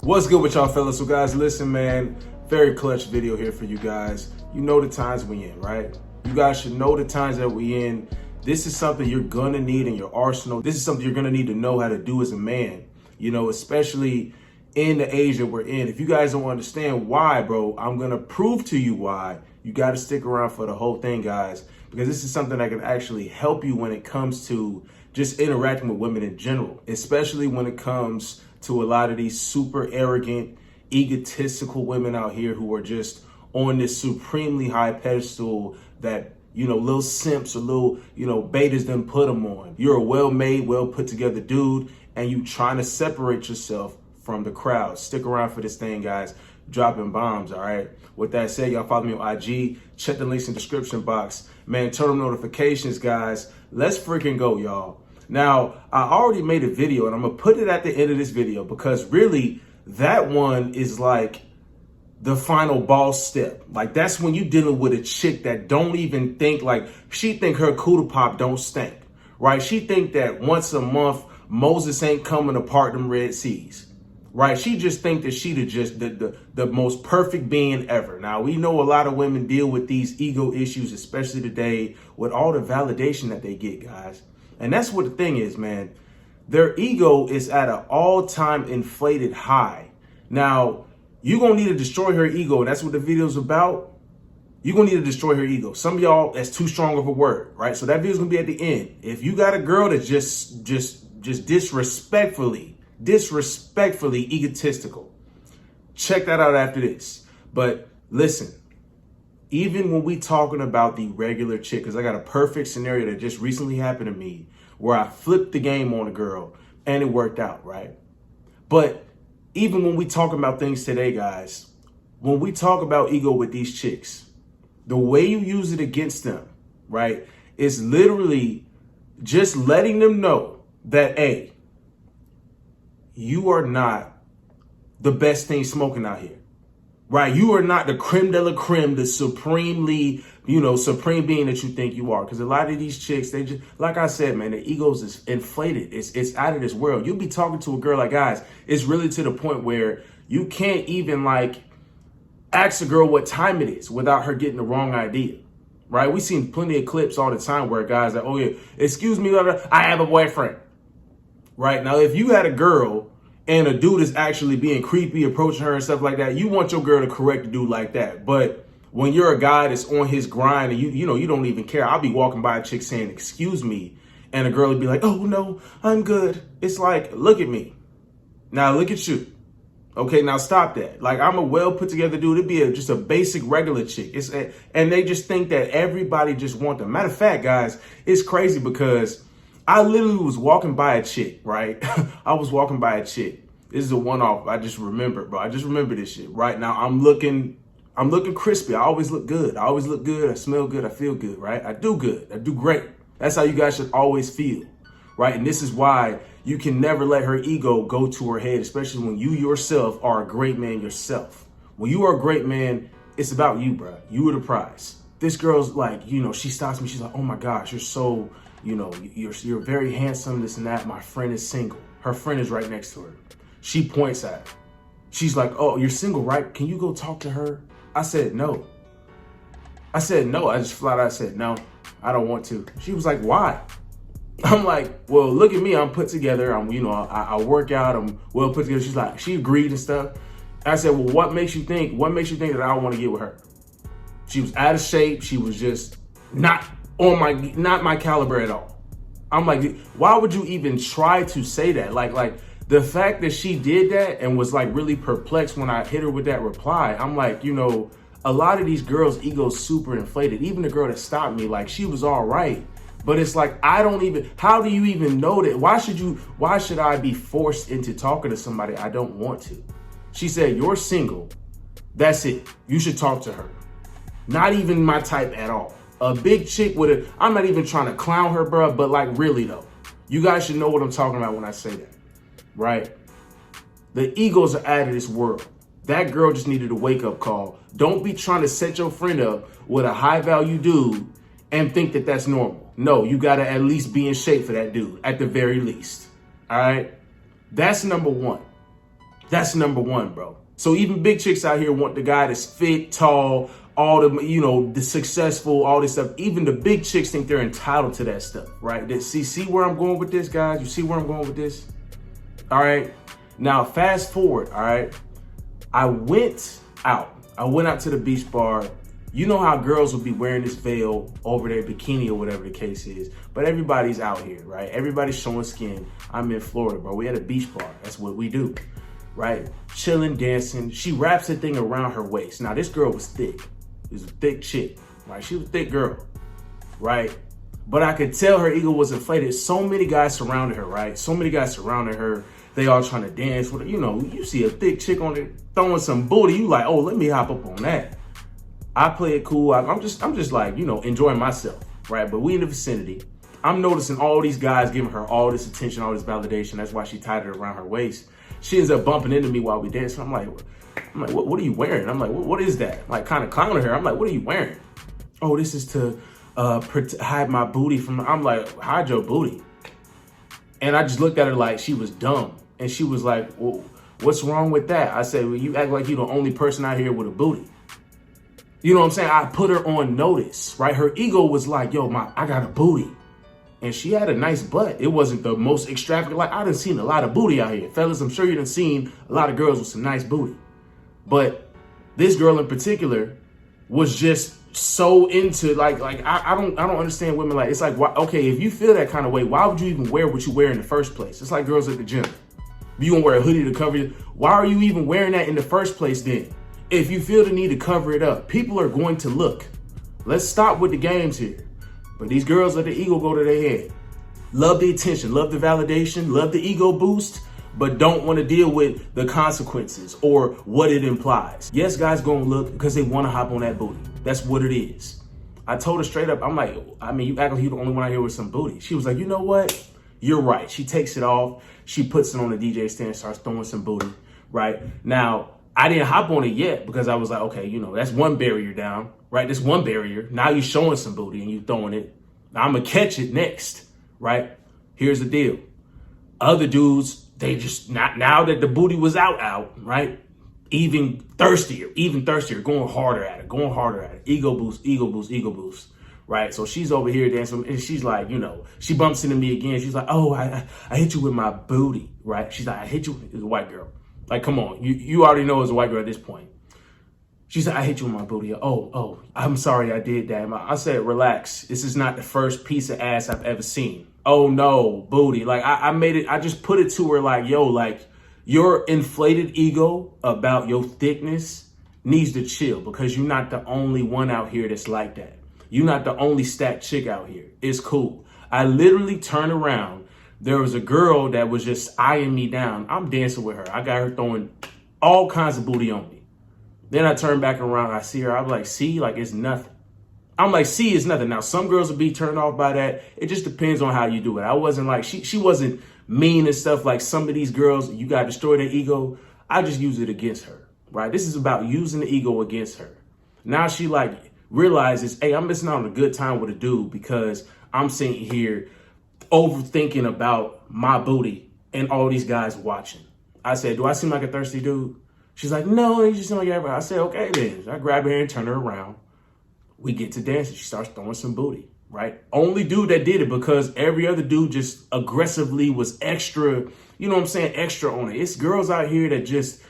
What's good with y'all fellas? So guys, listen man, very clutch video here for you guys. You know the times we in, right? You guys should know the times that we in. This is something you're gonna need in your arsenal. This is something you're gonna need to know how to do as a man, you know, especially in the age that we're in. If you guys don't understand why, bro, I'm gonna prove to you why. You gotta stick around for the whole thing, guys, because this is something that can actually help you when it comes to just interacting with women in general, especially when it comes to a lot of these super arrogant, egotistical women out here who are just on this supremely high pedestal that, you know, little simps or little, you know, betas them put them on. You're a well-made, well-put-together dude, and you trying to separate yourself from the crowd. Stick around for this thing, guys. Dropping bombs, all right? With that said, y'all follow me on IG. Check the links in the description box. Man, turn on notifications, guys. Let's freaking go, y'all. Now, I already made a video, and I'm going to put it at the end of this video because really, that one is like the final boss step. Like, that's when you dealing with a chick that don't even think, like, she think her cooter pop don't stink, right? She think that once a month, Moses ain't coming to part them Red Seas, right? She just think that she the most perfect being ever. Now, we know a lot of women deal with these ego issues, especially today, with all the validation that they get, guys. And that's what the thing is, man. Their ego is at an all-time inflated high. Now, you're going to need to destroy her ego, and that's what the video's about. You're going to need to destroy her ego. Some of y'all, that's too strong of a word, right? So that video's going to be at the end. If you got a girl that's just disrespectfully egotistical, check that out after this. But listen, even when we talking about the regular chick, because I got a perfect scenario that just recently happened to me where I flipped the game on a girl and it worked out, right? But even when we talking about things today, guys, when we talk about ego with these chicks, the way you use it against them, right, is literally just letting them know that, hey, you are not the best thing smoking out here. Right, you are not the creme de la creme, the supremely, you know, supreme being that you think you are. Because a lot of these chicks, they just, like I said, man, their egos is inflated. It's out of this world. You'll be talking to a girl like, guys, it's really to the point where you can't even like ask a girl what time it is without her getting the wrong idea. Right, we seen plenty of clips all the time where guys are like, oh yeah, excuse me, I have a boyfriend. Right, now if you had a girl and a dude is actually being creepy, approaching her and stuff like that, you want your girl to correct a dude like that. But when you're a guy that's on his grind and you know, you don't even care. I'll be walking by a chick saying, excuse me. And a girl would be like, oh no, I'm good. It's like, look at me. Now look at you. Okay, now stop that. Like, I'm a well put together dude. It'd be just a basic regular chick. And they just think that everybody just want them. Matter of fact, guys, it's crazy because I literally was walking by a chick, right? I was walking by a chick. This is a one-off. I just remember, bro. I just remember this shit. Right now, I'm looking crispy. I always look good. I always look good. I smell good. I feel good, right? I do good. I do great. That's how you guys should always feel, right? And this is why you can never let her ego go to her head, especially when you yourself are a great man yourself. When you are a great man, it's about you, bro. You are the prize. This girl's like, you know, she stops me. She's like, oh my gosh, you're so, you know, you're very handsome, this and that. My friend is single. Her friend is right next to her. She points at her. She's like, oh, you're single, right? Can you go talk to her? I said, no. I said, no. I just flat out said, no, I don't want to. She was like, why? I'm like, well, look at me. I'm put together. I'm, you know, I work out. I'm well put together. She's like, she agreed and stuff. I said, well, what makes you think that I want to get with her? She was out of shape. She was just not my caliber at all. I'm like, why would you even try to say that? Like the fact that she did that and was like really perplexed when I hit her with that reply. I'm like, you know, a lot of these girls' egos super inflated. Even the girl that stopped me, like, she was all right. But it's like, how do you even know that? Why should I be forced into talking to somebody I don't want to? She said, you're single. That's it. You should talk to her. Not even my type at all. A big chick I'm not even trying to clown her, bro, but like really though, you guys should know what I'm talking about when I say that, right? The egos are out of this world. That girl just needed a wake up call. Don't be trying to set your friend up with a high value dude and think that that's normal. No, you gotta at least be in shape for that dude at the very least, all right? That's number one. That's number one, bro. So even big chicks out here want the guy that's fit, tall, all the, the successful, all this stuff. Even the big chicks think they're entitled to that stuff, right? See where I'm going with this, guys? You see where I'm going with this? All right. Now, fast forward, all right? I went out to the beach bar. You know how girls will be wearing this veil over their bikini or whatever the case is, but everybody's out here, right? Everybody's showing skin. I'm in Florida, bro. We at a beach bar. That's what we do, right? Chilling, dancing. She wraps the thing around her waist. Now, this girl was thick. It was a thick chick, right? She was a thick girl, right? But I could tell her ego was inflated. So many guys surrounded her, right? So many guys surrounded her. They all trying to dance with her. You see a thick chick on there throwing some booty. You like, oh, let me hop up on that. I play it cool. I'm just like, enjoying myself, right? But we in the vicinity. I'm noticing all these guys giving her all this attention, all this validation. That's why she tied it around her waist. She ends up bumping into me while we dancing. I'm like, what are you wearing? I'm like, what is that? I'm like, kind of clowning her. I'm like, what are you wearing? Oh, this is to hide my booty from. I'm like, hide your booty. And I just looked at her like she was dumb. And she was like, well, what's wrong with that? I said, well, you act like you're the only person out here with a booty. You know what I'm saying? I put her on notice, right? Her ego was like, yo, I got a booty. And she had a nice butt. It wasn't the most extravagant. Like, I done seen a lot of booty out here. Fellas, I'm sure you done seen a lot of girls with some nice booty. But this girl in particular was just so into, like I don't understand women. Like, it's like, why, okay, if you feel that kind of way, why would you even wear what you wear in the first place? It's like girls at the gym. If you gonna wear a hoodie to cover you, why are you even wearing that in the first place then? If you feel the need to cover it up, people are going to look. Let's stop with the games here. But these girls let the ego go to their head. Love the attention, love the validation, love the ego boost, but don't want to deal with the consequences or what it implies. Yes, guys gonna look because they want to hop on that booty. That's what it is. I told her straight up, I'm like, you act like you're the only one out here with some booty. She was like, you know what? You're right. She takes it off. She puts it on the DJ stand, starts throwing some booty, right? Now, I didn't hop on it yet because I was like, okay, that's one barrier down, right? That's one barrier. Now you're showing some booty and you throwing it. Now I'm going to catch it next, right? Here's the deal. Other dudes, they just, not now that the booty was out, right? Even thirstier, going harder at it. Ego boost, right? So she's over here dancing and she's like, she bumps into me again. She's like, oh, I hit you with my booty, right? She's like, I hit you, it's a white girl. Like, come on, you already know it's a white girl at this point. She said, I hit you with my booty. Oh, I'm sorry I did that. I said, relax. This is not the first piece of ass I've ever seen. Oh no, booty. Like I just put it to her like, yo, like your inflated ego about your thickness needs to chill because you're not the only one out here that's like that. You're not the only stat chick out here. It's cool. I literally turned around. There was a girl that was just eyeing me down. I'm dancing with her. I got her throwing all kinds of booty on me. Then I turn back around. I see her. I'm like, see, like it's nothing. I'm like, see, it's nothing. Now, some girls will be turned off by that. It just depends on how you do it. I wasn't like, she wasn't mean and stuff like some of these girls. You got to destroy their ego. I just use it against her, right? This is about using the ego against her. Now she like realizes, hey, I'm missing out on a good time with a dude because I'm sitting here overthinking about my booty and all these guys watching. I said, do I seem like a thirsty dude? She's like, no, you just seem like everybody. I said, okay then. So I grab her and turn her around. We get to dancing. She starts throwing some booty, right? Only dude that did it because every other dude just aggressively was extra, extra on it. It's girls out here that just,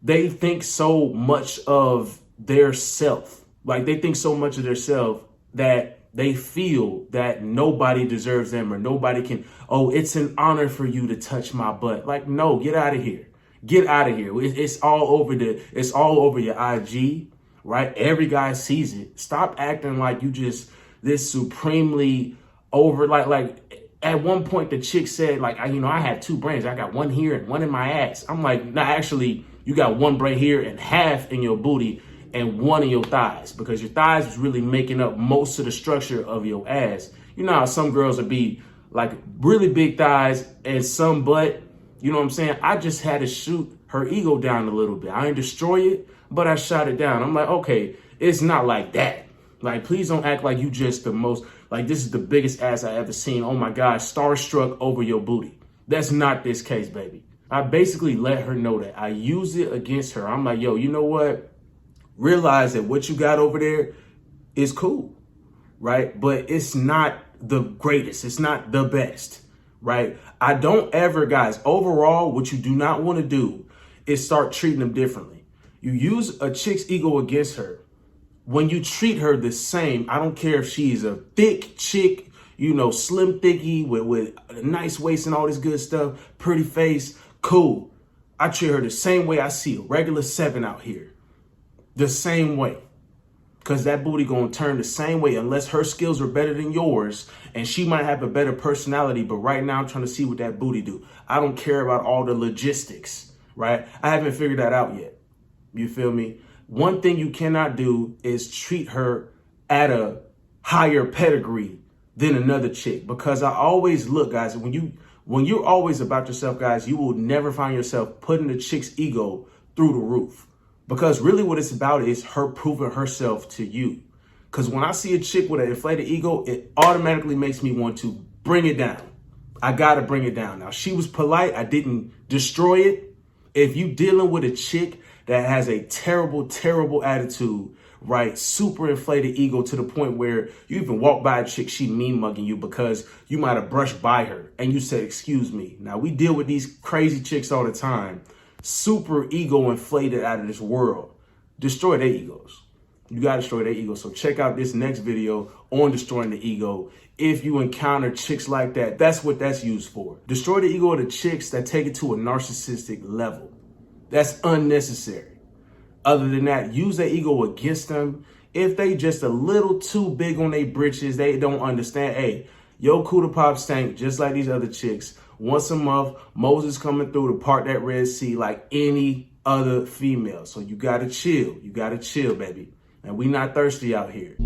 they think so much of their self. Like they think so much of their self that they feel that nobody deserves them or nobody can, oh, it's an honor for you to touch my butt. Like, no, get out of here. Get out of here. It's all over your IG, right? Every guy sees it. Stop acting like you just this supremely over, like at one point the chick said, like, I have two brains. I got one here and one in my ass. I'm like, nah, actually, you got one brain here and half in your booty and one in your thighs because your thighs is really making up most of the structure of your ass. You know how some girls would be like really big thighs and some butt. You know what I'm saying? I just had to shoot her ego down a little bit. I didn't destroy it, but I shot it down. I'm like, okay, it's not like that. Like, please don't act like you just the most, like this is the biggest ass I ever seen. Oh my God, starstruck over your booty. That's not this case, baby. I basically let her know that. I use it against her. I'm like, yo, you know what? Realize that what you got over there is cool, right? But it's not the greatest. It's not the best, right? I don't ever, guys, overall, what you do not want to do is start treating them differently. You use a chick's ego against her. When you treat her the same, I don't care if she's a thick chick, slim thicky with a nice waist and all this good stuff, pretty face, cool. I treat her the same way I see a regular 7 out here. The same way. Because that booty gonna turn the same way unless her skills are better than yours and she might have a better personality. But right now I'm trying to see what that booty do. I don't care about all the logistics, right? I haven't figured that out yet. You feel me? One thing you cannot do is treat her at a higher pedigree than another chick. Because I always look, guys, when you're always about yourself, guys, you will never find yourself putting the chick's ego through the roof. Because really what it's about is her proving herself to you. Because when I see a chick with an inflated ego, it automatically makes me want to bring it down. I got to bring it down. Now, she was polite. I didn't destroy it. If you dealing with a chick that has a terrible, terrible attitude, right? Super inflated ego to the point where you even walk by a chick, she mean mugging you because you might have brushed by her and you said, excuse me. Now, we deal with these crazy chicks all the time. Super ego inflated out of this world. Destroy their egos. You got to destroy their ego. So check out this next video on destroying the ego. If you encounter chicks like that, that's what that's used for. Destroy the ego of the chicks that take it to a narcissistic level. That's unnecessary. Other than that, use their ego against them. If they just a little too big on their britches, they don't understand. Hey, yo, Kuda Pop stank just like these other chicks. Once a month, Moses coming through to part that Red Sea like any other female. So you got to chill. You got to chill, baby. And we not thirsty out here.